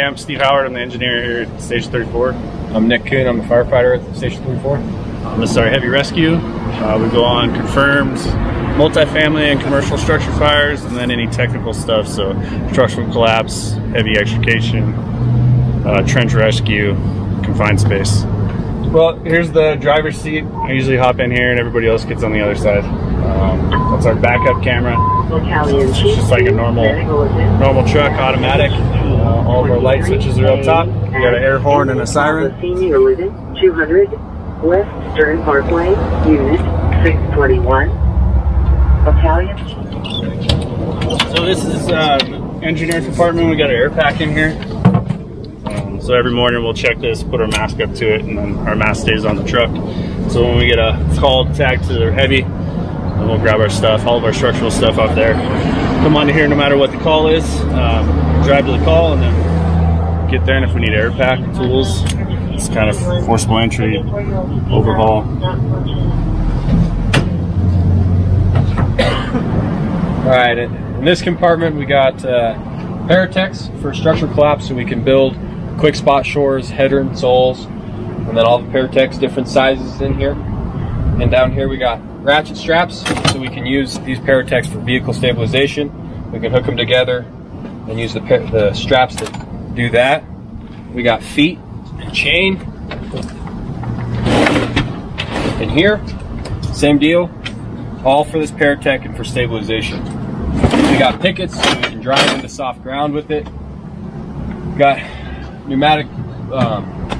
camp. Steve Howard, I'm the engineer here at Station 34. I'm Nick Kuhn, I'm the firefighter at Station 34. This is our heavy rescue. We go on confirmed multifamily and commercial structure fires, and then any technical stuff, so structural collapse, heavy extrication, trench rescue, confined space. Well, here's the driver's seat. I usually hop in here and everybody else gets on the other side. That's our backup camera. It's just like a normal truck, automatic. All of our light switches are up top. We got an air horn and a siren. 200 West Stern Parkway, Unit 621, Battalion. So this is engineer's department. We got an air pack in here. So every morning we'll check this, put our mask up to it, and then our mask stays on the truck. So when we get a call tagged to their heavy, then we'll grab our stuff, all of our structural stuff up there. Come on to here no matter what the call is. Drive to the call and then get there, and if we need air pack, tools, it's kind of forcible entry, overhaul. All right, in this compartment we got Paratex for structural collapse, so we can build quick spot shores, header and soles, and then all the Paratex different sizes in here. And down here we got ratchet straps, so we can use these Paratex for vehicle stabilization. We can hook them together and use the straps that do that. We got feet and chain in here, same deal, all for this Paratech and for stabilization. We got pickets so we can drive into soft ground with it. We got pneumatic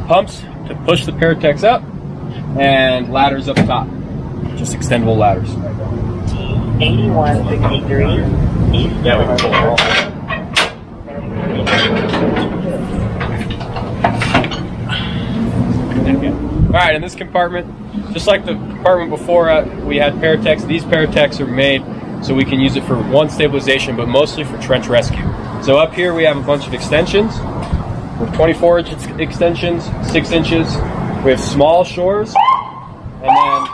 pumps to push the Paratex up, and ladders up top, just extendable ladders. 8163 East. Yeah, we can pull it all. All right, in this compartment, just like the compartment before, we had Paratex. These Paratex are made so we can use it for one, stabilization, but mostly for trench rescue. So up here we have a bunch of extensions. We have 24-inch extensions, 6 inches. We have small shores, and then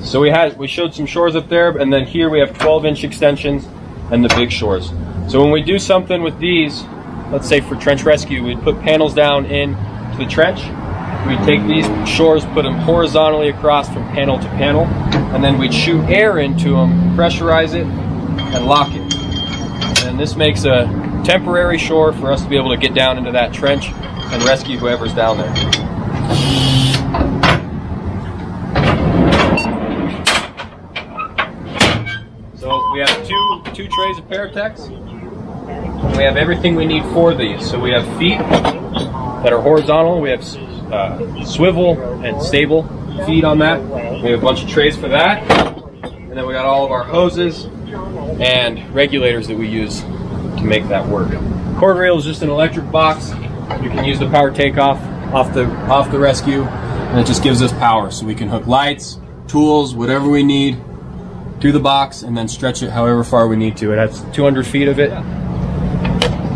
so we showed some shores up there, and then here we have 12-inch extensions and the big shores. So when we do something with these, let's say for trench rescue, we'd put panels down into the trench. We'd take these shores, put them horizontally across from panel to panel, and then we'd shoot air into them, pressurize it, and lock it. And this makes a temporary shore for us to be able to get down into that trench and rescue whoever's down there. So we have two trays of Paratex. We have everything we need for these. So we have feet that are horizontal. We have swivel and stable feet on that. We have a bunch of trays for that. And then we got all of our hoses and regulators that we use to make that work. Cord rail is just an electric box. You can use the power takeoff off the rescue, and it just gives us power. So we can hook lights, tools, whatever we need to the box, and then stretch it however far we need to. It has 200 feet of it.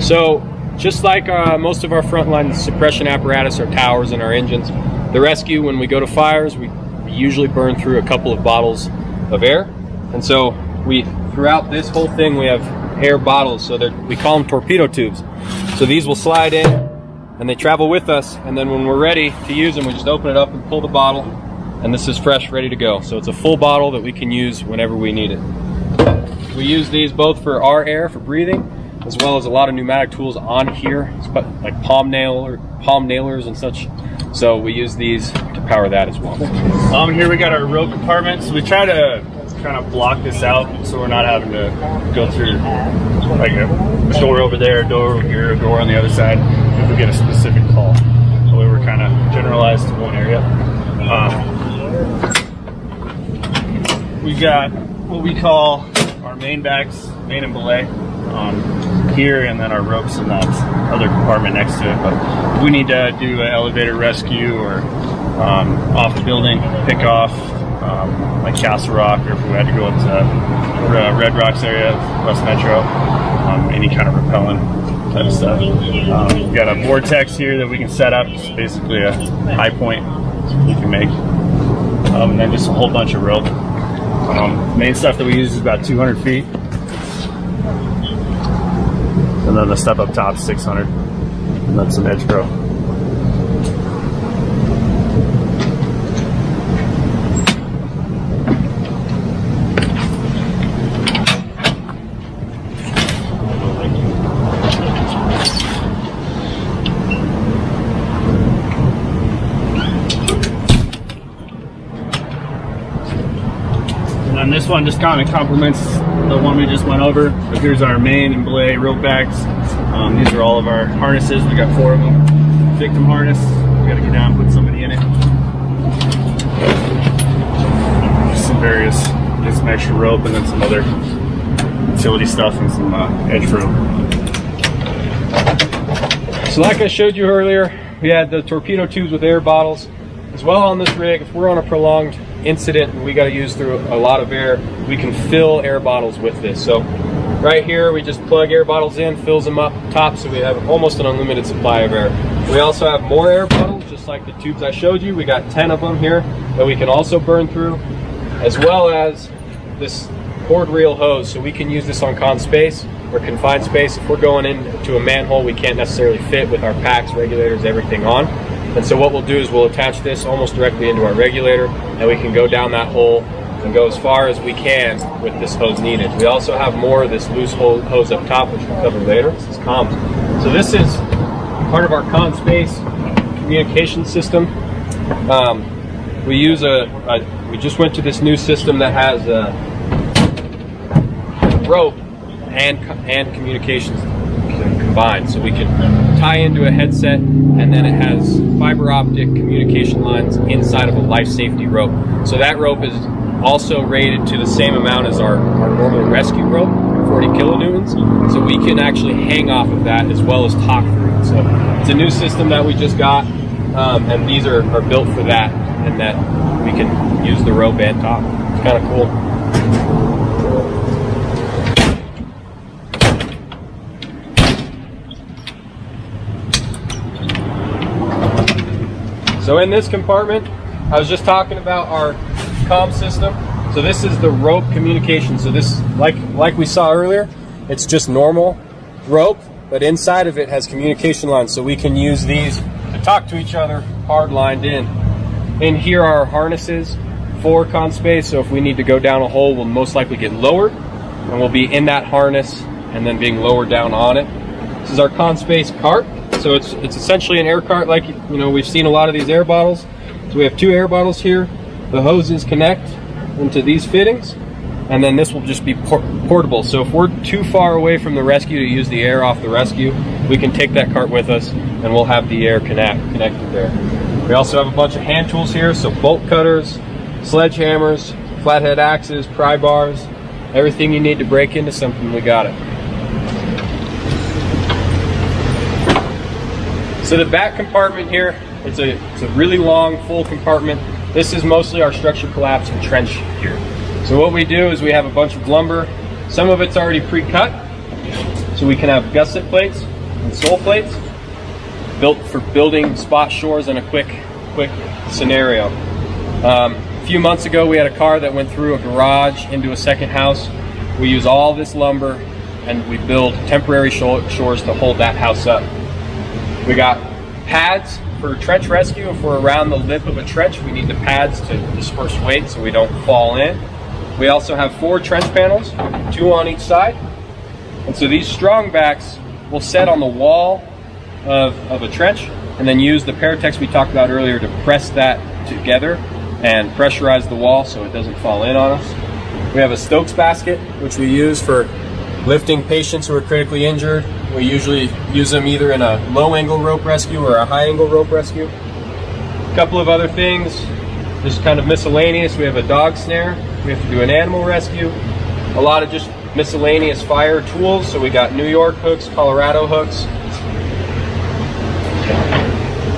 So just like most of our frontline suppression apparatus, our towers and our engines, the rescue, when we go to fires, we usually burn through a couple of bottles of air. And so throughout this whole thing, we have air bottles. So we call them torpedo tubes. So these will slide in and they travel with us. And then when we're ready to use them, we just open it up and pull the bottle. And this is fresh, ready to go. So it's a full bottle that we can use whenever we need it. We use these both for our air, for breathing, as well as a lot of pneumatic tools on here, like palm nailers and such. So we use these to power that as well. Here we got our row compartment. So we try to kind of block this out so we're not having to go through like a door over there, a door over here, a door on the other side if we get a specific call. So we were kind of generalized to one area. We got what we call our main bags, main and belay, here, and then our ropes in that other compartment next to it. But if we need to do an elevator rescue or off the building, pick off like Castle Rock, or if we had to go into Red Rocks area, West Metro, any kind of repelling, type of stuff. We've got a vortex here that we can set up. It's basically a high point you can make. And then just a whole bunch of rope. Main stuff that we use is about 200 feet. And then the stuff up top is 600. And that's some edge pro. And this one just kind of complements the one we just went over. So here's our main and belay rope backs. These are all of our harnesses. We got 4 of them. Victim harness. We got to get down and put somebody in it. Just some various, get some extra rope and then some other utility stuff and some edge rope. So like I showed you earlier, we had the torpedo tubes with air bottles. As well on this rig, if we're on a prolonged incident and we got to use through a lot of air, we can fill air bottles with this. So right here, we just plug air bottles in, fills them up top, so we have almost an unlimited supply of air. We also have more air bottles, just like the tubes I showed you. We got 10 of them here that we can also burn through, as well as this cord reel hose. So we can use this on con space or confined space. If we're going into a manhole we can't necessarily fit with our packs, regulators, everything on. And so what we'll do is we'll attach this almost directly into our regulator, and we can go down that hole and go as far as we can with this hose needed. We also have more of this loose hose up top, which we'll cover later. This is comms. So this is part of our con space communication system. We use we just went to this new system that has rope and communications combined. So we can tie into a headset, and then it has fiber optic communication lines inside of a life safety rope. So that rope is also rated to the same amount as our normal rescue rope, 40 kilonewtons. So we can actually hang off of that as well as talk through it. So it's a new system that we just got, and these are built for that, and that we can use the rope and talk. It's kind of cool. So in this compartment, I was just talking about our comm system. So this is the rope communication. So this, like we saw earlier, it's just normal rope, but inside of it has communication lines. So we can use these to talk to each other, hard lined in. In here are our harnesses for con space. So if we need to go down a hole, we'll most likely get lowered, and we'll be in that harness and then being lowered down on it. This is our con space cart. So it's essentially an air cart, like we've seen a lot of these air bottles. So we have 2 air bottles here. The hoses connect into these fittings, and then this will just be portable. So if we're too far away from the rescue to use the air off the rescue, we can take that cart with us, and we'll have the air connected there. We also have a bunch of hand tools here, so bolt cutters, sledgehammers, flathead axes, pry bars, everything you need to break into something, we got it. So the back compartment here, it's a really long, full compartment. This is mostly our structure collapse and trench here. So what we do is we have a bunch of lumber. Some of it's already pre-cut, so we can have gusset plates and sole plates built for building spot shores in a quick scenario. A few months ago, we had a car that went through a garage into a second house. We use all this lumber, and we build temporary shores to hold that house up. We got pads for trench rescue. If we're around the lip of a trench, we need the pads to disperse weight so we don't fall in. We also have 4 trench panels, 2 on each side. And so these strong backs will set on the wall of a trench, and then use the Paratex we talked about earlier to press that together and pressurize the wall so it doesn't fall in on us. We have a Stokes basket, which we use for lifting patients who are critically injured. We usually use them either in a low angle rope rescue or a high angle rope rescue. A couple of other things, just kind of miscellaneous. We have a dog snare. We have to do an animal rescue. A lot of just miscellaneous fire tools. So we got New York hooks, Colorado hooks.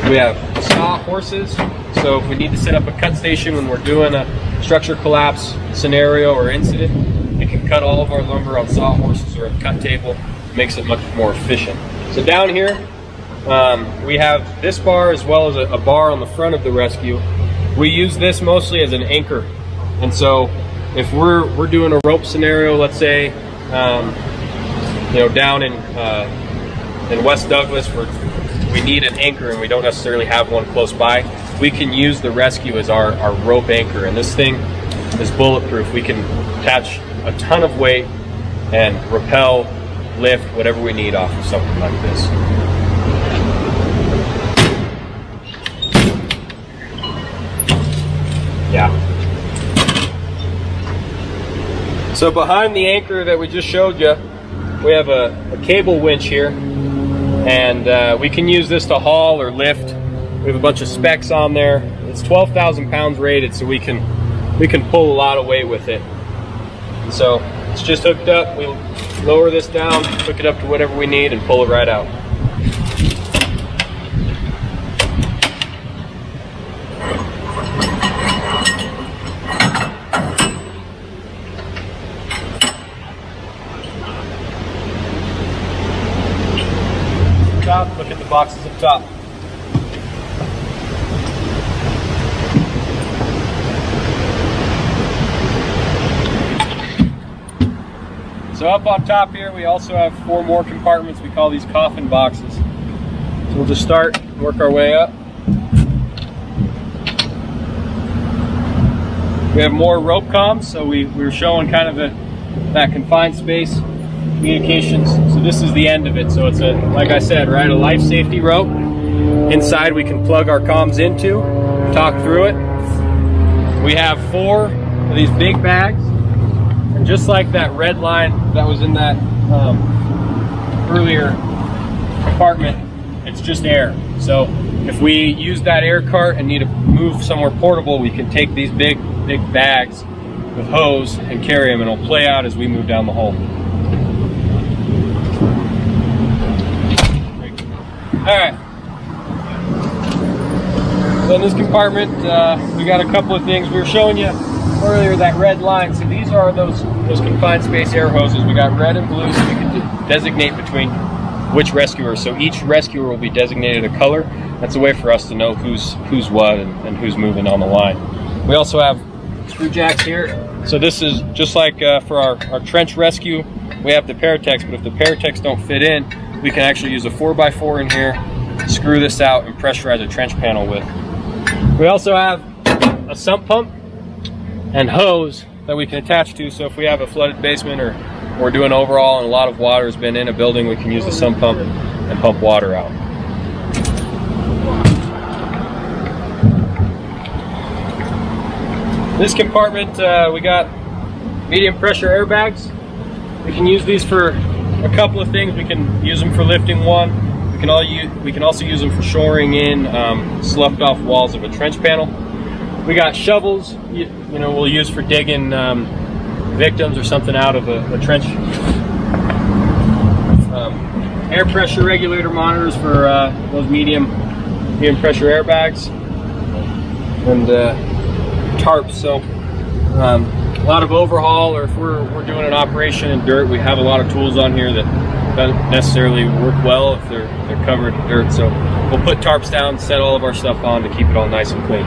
We have saw horses. So if we need to set up a cut station when we're doing a structure collapse scenario or incident, we can cut all of our lumber on saw horses or a cut table. Makes it much more efficient. So down here, we have this bar as well as a bar on the front of the rescue. We use this mostly as an anchor. And so if we're doing a rope scenario, let's say, down in West Douglas where we need an anchor and we don't necessarily have one close by, we can use the rescue as our rope anchor. And this thing is bulletproof. We can attach a ton of weight and rappel, lift, whatever we need off of something like this. Yeah. So behind the anchor that we just showed you, we have a cable winch here, and we can use this to haul or lift. We have a bunch of specs on there. It's 12,000 pounds rated, so we can pull a lot of weight with it. And so it's just hooked up. We lower this down, hook it up to whatever we need, and pull it right out. Look at the boxes up top. So up on top here, we also have 4 more compartments. We call these coffin boxes. So we'll just start, work our way up. We have more rope comms, so we were showing kind of that confined space communications. So this is the end of it. So it's like I said, right, a life safety rope. Inside we can plug our comms into, talk through it. We have 4 of these big bags. And just like that red line that was in that earlier compartment, it's just air. So if we use that air cart and need to move somewhere portable, we can take these big bags with hose and carry them, and it'll play out as we move down the hole. All right. So in this compartment, we got a couple of things. We were showing you earlier that red line. So these are those confined space air hoses. We got red and blue, so we can designate between which rescuer. So each rescuer will be designated a color. That's a way for us to know who's what and who's moving on the line. We also have screw jacks here. So this is just like for our trench rescue, we have the Paratex, but if the Paratex don't fit in, we can actually use a 4x4 in here, screw this out, and pressurize a trench panel with. We also have a sump pump and hose that we can attach to, so if we have a flooded basement or we're doing overhaul and a lot of water has been in a building, we can use the sump pump and pump water out. This compartment, we got medium pressure airbags. We can use these for a couple of things. We can use them for lifting one. We can also use them for shoring in sloughed off walls of a trench panel. We got shovels, we'll use for digging victims or something out of a trench. Air pressure regulator monitors for those medium pressure airbags, and tarps. So a lot of overhaul, or if we're doing an operation in dirt, we have a lot of tools on here that don't necessarily work well if they're covered in dirt. So we'll put tarps down, set all of our stuff on to keep it all nice and clean.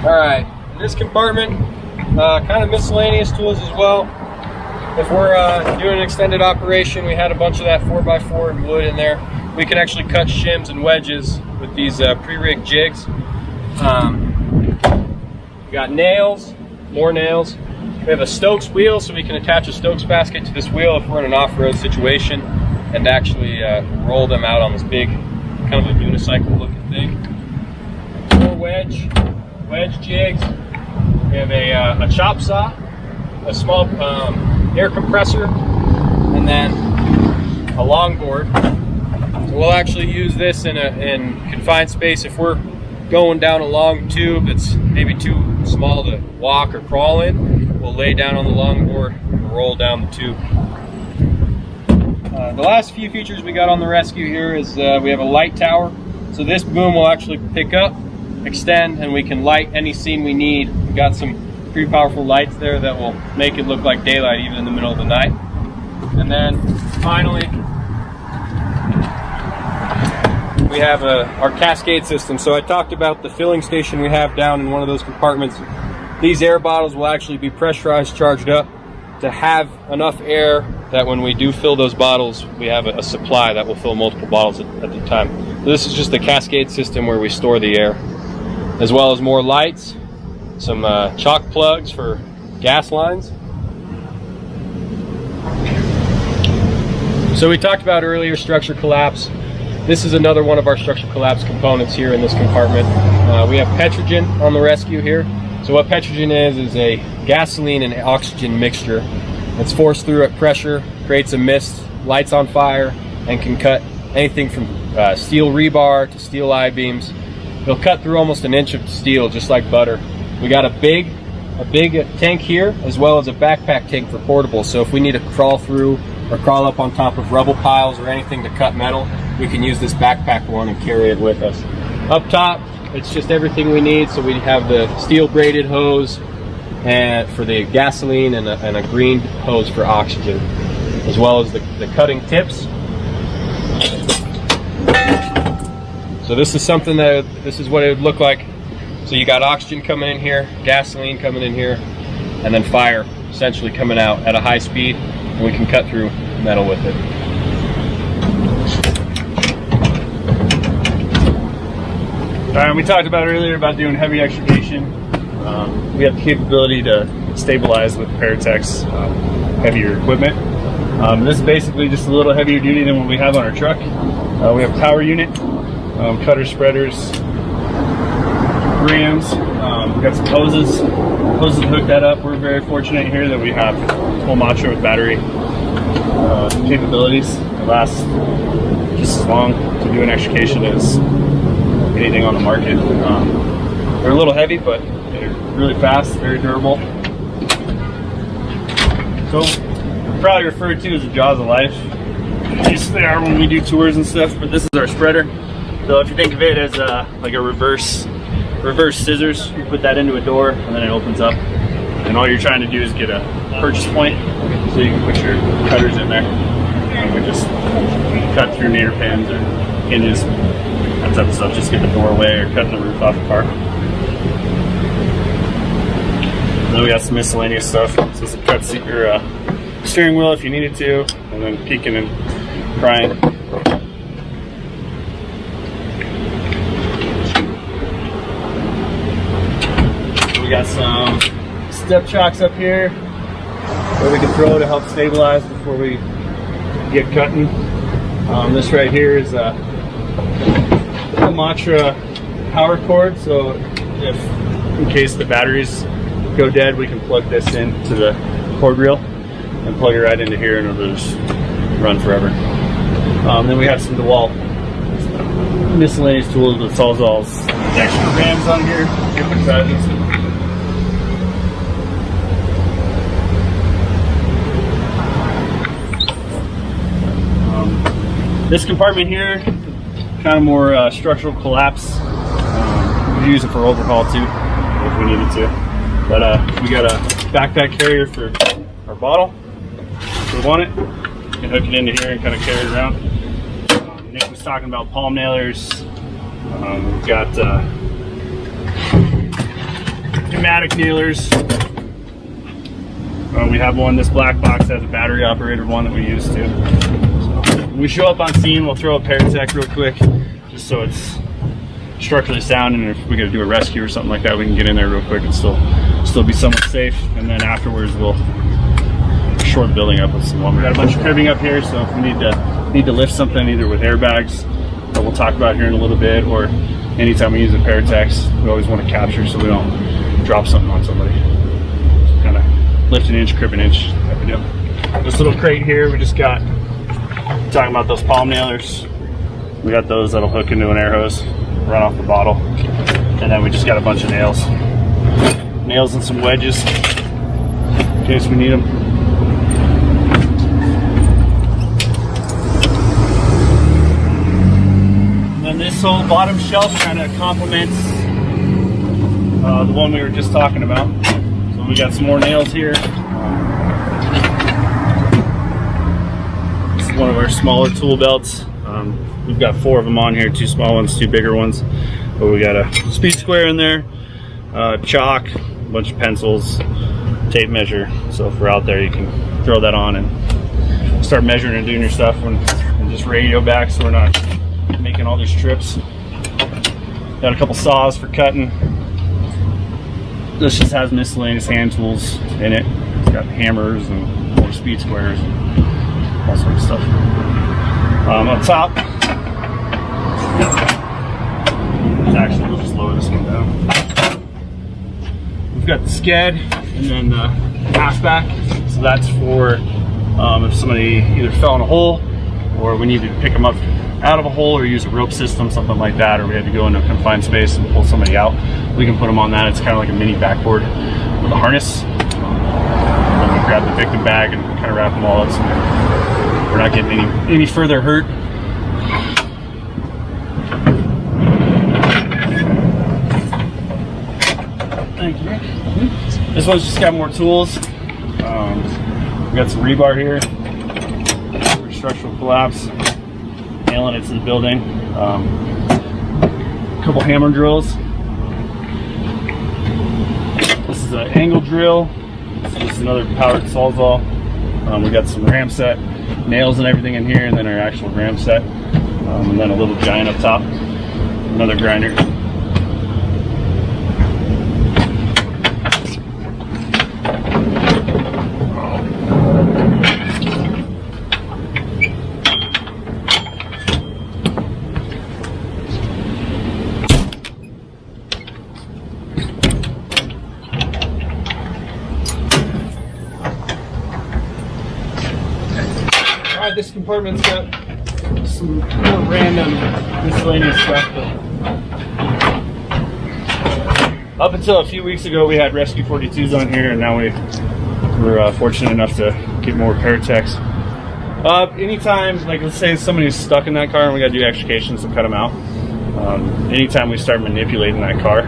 All right, in this compartment, kind of miscellaneous tools as well. If we're doing an extended operation, we had a bunch of that 4x4 and wood in there. We can actually cut shims and wedges with these pre-rigged jigs. We got nails, more nails. We have a Stokes wheel, so we can attach a Stokes basket to this wheel if we're in an off-road situation, and actually roll them out on this big, kind of a unicycle looking thing. More wedge jigs. We have a chop saw, a small air compressor, and then a longboard. So we'll actually use this in confined space. If we're going down a long tube that's maybe too small to walk or crawl in, we'll lay down on the longboard and roll down the tube. The last few features we got on the rescue here is we have a light tower. So this boom will actually pick up, extend, and we can light any scene we need. We got some pretty powerful lights there that will make it look like daylight even in the middle of the night. And then finally, we have our cascade system. So I talked about the filling station we have down in one of those compartments. These air bottles will actually be pressurized, charged up to have enough air that when we do fill those bottles, we have a supply that will fill multiple bottles at the time. So this is just the cascade system where we store the air, as well as more lights, some chalk plugs for gas lines. So we talked about earlier structure collapse. This is another one of our structure collapse components here in this compartment. We have Petrogen on the rescue here. So what Petrogen is a gasoline and oxygen mixture that's forced through at pressure, creates a mist, lights on fire, and can cut anything from steel rebar to steel I-beams. It'll cut through almost an inch of steel, just like butter. We got a big tank here, as well as a backpack tank for portables. So if we need to crawl through or crawl up on top of rubble piles or anything to cut metal, we can use this backpack one and carry it with us. Up top, it's just everything we need. So we have the steel braided hose and for the gasoline and a green hose for oxygen, as well as the cutting tips. So this is what it would look like. So you got oxygen coming in here, gasoline coming in here, and then fire essentially coming out at a high speed, and we can cut through metal with it. We talked about earlier about doing heavy extrication. We have the capability to stabilize with Paratex heavier equipment. This is basically just a little heavier duty than what we have on our truck. We have a power unit, cutter spreaders, rams. We've got some hoses to hook that up. We're very fortunate here that we have full Matra with battery capabilities. It lasts just as long to do an extrication as anything on the market. They're a little heavy, but they're really fast, very durable. So probably referred to as the jaws of life. These they are when we do tours and stuff, but this is our spreader. So if you think of it as like a reverse scissors, you put that into a door and then it opens up. And all you're trying to do is get a purchase point so you can put your cutters in there. And we just cut through needle pins or hinges, that type of stuff. Just get the doorway or cutting the roof off the car. And then we got some miscellaneous stuff. So this cuts your steering wheel if you needed to, and then peeking and prying. We got some step chocks up here where we can throw to help stabilize before we get cutting. This right here is a Matra power cord, so if in case the batteries go dead, we can plug this into the cord reel and plug it right into here and it'll just run forever. Then we have some DeWalt miscellaneous tools with sawzalls, extra rams on here, different sizes. This compartment here, kind of more structural collapse. We use it for overhaul too, if we needed to. But we got a backpack carrier for our bottle. If we want it, we can hook it into here and kind of carry it around. Nick was talking about palm nailers. We've got pneumatic nailers. We have one, this black box has a battery operated one that we use too. When we show up on scene, we'll throw a Paratech real quick, just so it's structurally sound, and if we got to do a rescue or something like that, we can get in there real quick and still be somewhat safe. And then afterwards, we'll shore the building up with some lumber. We got a bunch of cribbing up here, so if we need to lift something, either with airbags that we'll talk about here in a little bit, or anytime we use a Paratech, we always want to capture so we don't drop something on somebody. So kind of lift an inch, crib an inch type of deal. This little crate here, we just got. Talking about those palm nailers, we got those that'll hook into an air hose, run off the bottle, and then we just got a bunch of nails and some wedges in case we need them. And then this whole bottom shelf kind of complements the one we were just talking about. So We got some more nails here. This is one of our smaller tool belts. We've got 4 of them on here, 2 small ones, 2 bigger ones. But we got a speed square in there, chalk, a bunch of pencils, tape measure. So if we're out there, you can throw that on and start measuring and doing your stuff and just radio back so we're not making all these trips. Got a couple saws for cutting. This just has miscellaneous hand tools in it. It's got hammers and more speed squares and all sorts of stuff. Up top, actually we'll just lower this one down. We've got the sked and then the halfback. So that's for if somebody either fell in a hole or we need to pick them up out of a hole or use a rope system, something like that, or we had to go into a confined space and pull somebody out. We can put them on that. It's kind of like a mini backboard with a harness. Then we grab the victim bag and kind of wrap them all up so we're not getting any further hurt. Thank you. This one's just got more tools. We got some rebar here for structural collapse, nailing it to the building. A couple hammer drills. This is an angle drill. This is another powered sawzall. We got some ram set nails and everything in here, and then our actual ram set, and then a little giant up top. Another grinder. Alright, this compartment's got some more random miscellaneous stuff. Up until a few weeks ago, we had Rescue 42s on here, and now we're fortunate enough to get more Paratechs. Anytime, like let's say somebody's stuck in that car and we gotta do extrications to cut them out. Anytime we start manipulating that car,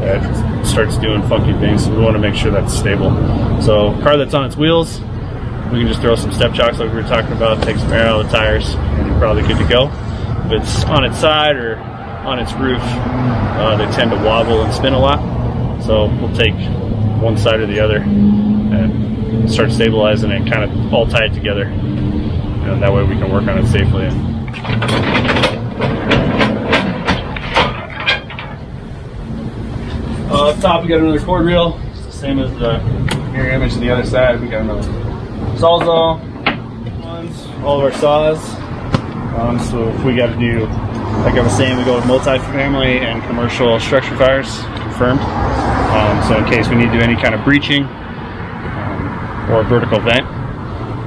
it starts doing funky things, so we want to make sure that's stable. So, a car that's on its wheels, we can just throw some step chocks like we were talking about, take some air out of the tires, and you're probably good to go. If it's on its side or on its roof, they tend to wobble and spin a lot. So we'll take one side or the other and start stabilizing it, kind of all tie it together. And that way we can work on it safely. Up top we got another cord reel. It's the same as the mirror image to the other side. We got another sawzall ones, all of our saws. So if we got to do, like I was saying, we go with multifamily and commercial structure fires confirmed. So in case we need to do any kind of breaching or vertical vent,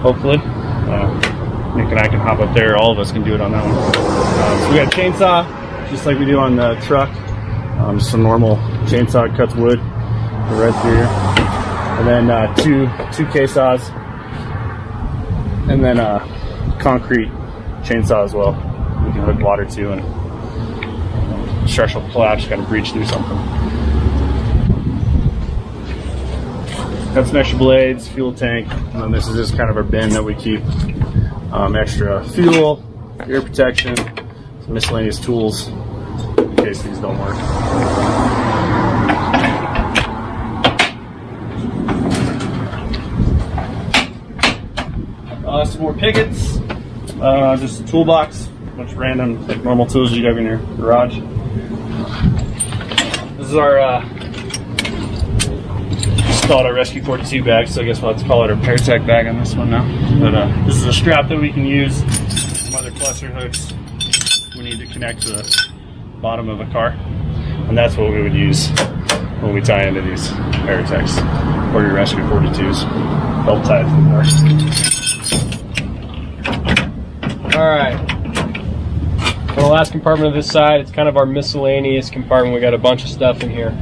hopefully, Nick and I can hop up there. All of us can do it on that one. So we got a chainsaw, just like we do on the truck. Just a normal chainsaw, cuts wood right through here. And then two K-saws. And then a concrete chainsaw as well. We can hook water to and structural collapse, kind of breach through something. Got some extra blades, fuel tank, and then this is just kind of our bin that we keep extra fuel, ear protection, some miscellaneous tools in case these don't work. Some more pickets, just a toolbox, a bunch of random, like normal tools you have in your garage. This is our, just call it our Rescue 42 bag, so I guess we'll have to call it our Paratech bag on this one now. But this is a strap that we can use, some other cluster hooks we need to connect to the bottom of a car. And that's what we would use when we tie into these Paratechs or your Rescue 42s, belt tied to the car. Alright, for the last compartment of this side, it's kind of our miscellaneous compartment. We got a bunch of stuff in here.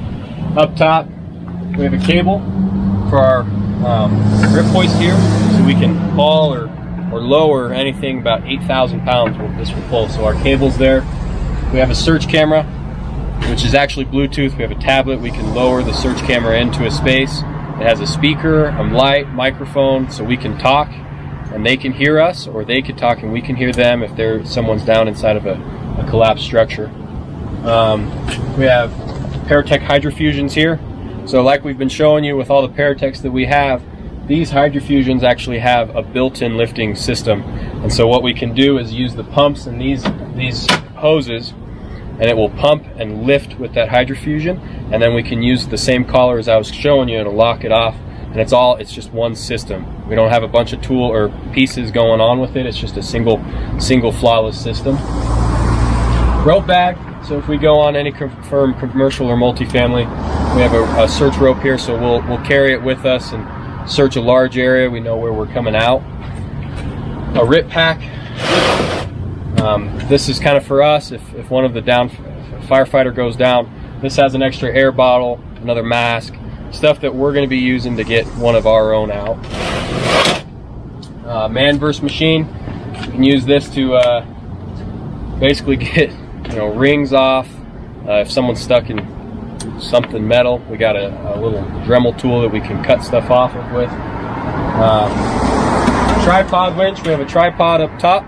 Up top, we have a cable for our grip hoist here, so we can haul or lower anything about 8,000 pounds this will pull. So our cable's there. We have a search camera, which is actually Bluetooth. We have a tablet. We can lower the search camera into a space It has a speaker, a light, microphone, so we can talk and they can hear us, or they can talk and we can hear them if someone's down inside of a collapsed structure. We have Paratech hydrofusions here. So like we've been showing you with all the Paratechs that we have, these hydrofusions actually have a built-in lifting system. And so what we can do is use the pumps and these hoses, and it will pump and lift with that hydrofusion, and then we can use the same collar as I was showing you and lock it off, and it's just one system. We don't have a bunch of tool or pieces going on with it. It's just a single flawless system. Rope bag. So if we go on any firm, commercial or multifamily, we have a search rope here, so we'll carry it with us and search a large area. We know where we're coming out. A RIP pack. This is kind of for us if one of the firefighter goes down. This has an extra air bottle, another mask, stuff that we're going to be using to get one of our own out. Manverse machine. You can use this to basically get rings off. If someone's stuck in something metal, we got a little Dremel tool that we can cut stuff off with. Tripod winch. We have a tripod up top.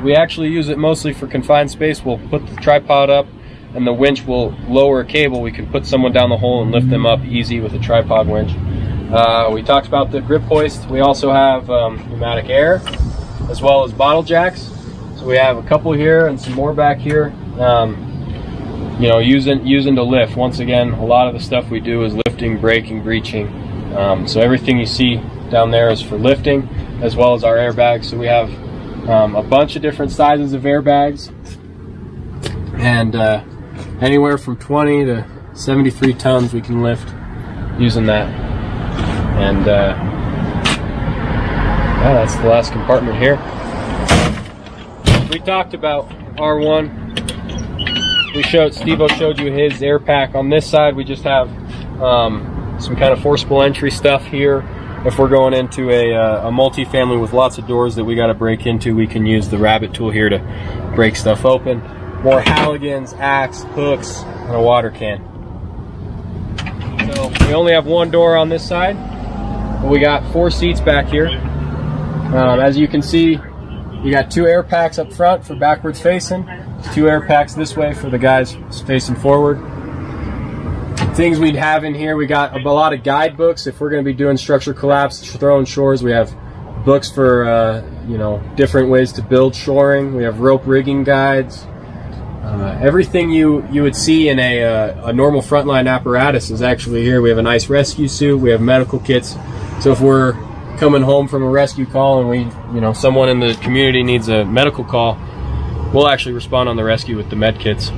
We actually use it mostly for confined space. We'll put the tripod up and the winch will lower a cable. We can put someone down the hole and lift them up easy with a tripod winch. We talked about the grip hoist. We also have pneumatic air as well as bottle jacks. So we have a couple here and some more back here. Using to lift. Once again, a lot of the stuff we do is lifting, braking, breaching. So everything you see down there is for lifting, as well as our airbags. So we have a bunch of different sizes of airbags, and anywhere from 20 to 73 tons we can lift using that. And that's the last compartment here. We talked about R1. Steve-O showed you his air pack. On this side, we just have some kind of forcible entry stuff here. If we're going into a multi-family with lots of doors that we got to break into, we can use the rabbit tool here to break stuff open. More Halligans, axe, hooks, and a water can. So we only have one door on this side, but we got 4 seats back here. As you can see, you got 2 air packs up front for backwards facing, 2 air packs this way for the guys facing forward. Things we'd have in here, we got a lot of guidebooks. If we're going to be doing structure collapse, throwing shores, we have books for different ways to build shoring. We have rope rigging guides. Everything you would see in a normal frontline apparatus is actually here. We have a nice rescue suit. We have medical kits. So if we're coming home from a rescue call and someone in the community needs a medical call, we'll actually respond on the rescue with the med kits.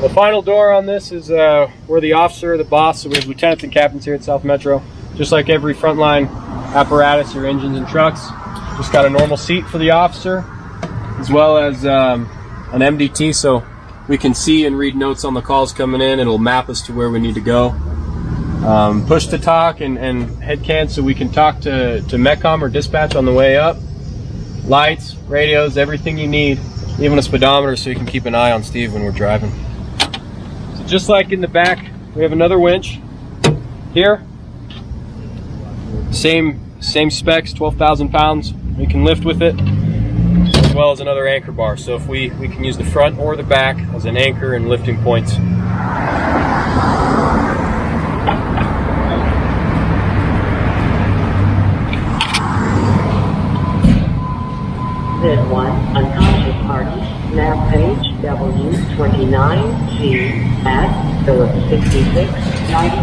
The final door on this is we're the officer, the boss, so we have lieutenants and captains here at South Metro. Just like every frontline apparatus, your engines and trucks, just got a normal seat for the officer, as well as an MDT, so we can see and read notes on the calls coming in. It'll map us to where we need to go. Push to talk and head can, so we can talk to MECOM or dispatch on the way up. Lights, radios, everything you need, even a speedometer so you can keep an eye on Steve when we're driving. So just like in the back, we have another winch here. Same specs, 12,000 pounds. We can lift with it, as well as another anchor bar. So if we can use the front or the back as an anchor and lifting points. Then 1, unconscious party, nav page W29C at Phillips 66, 90.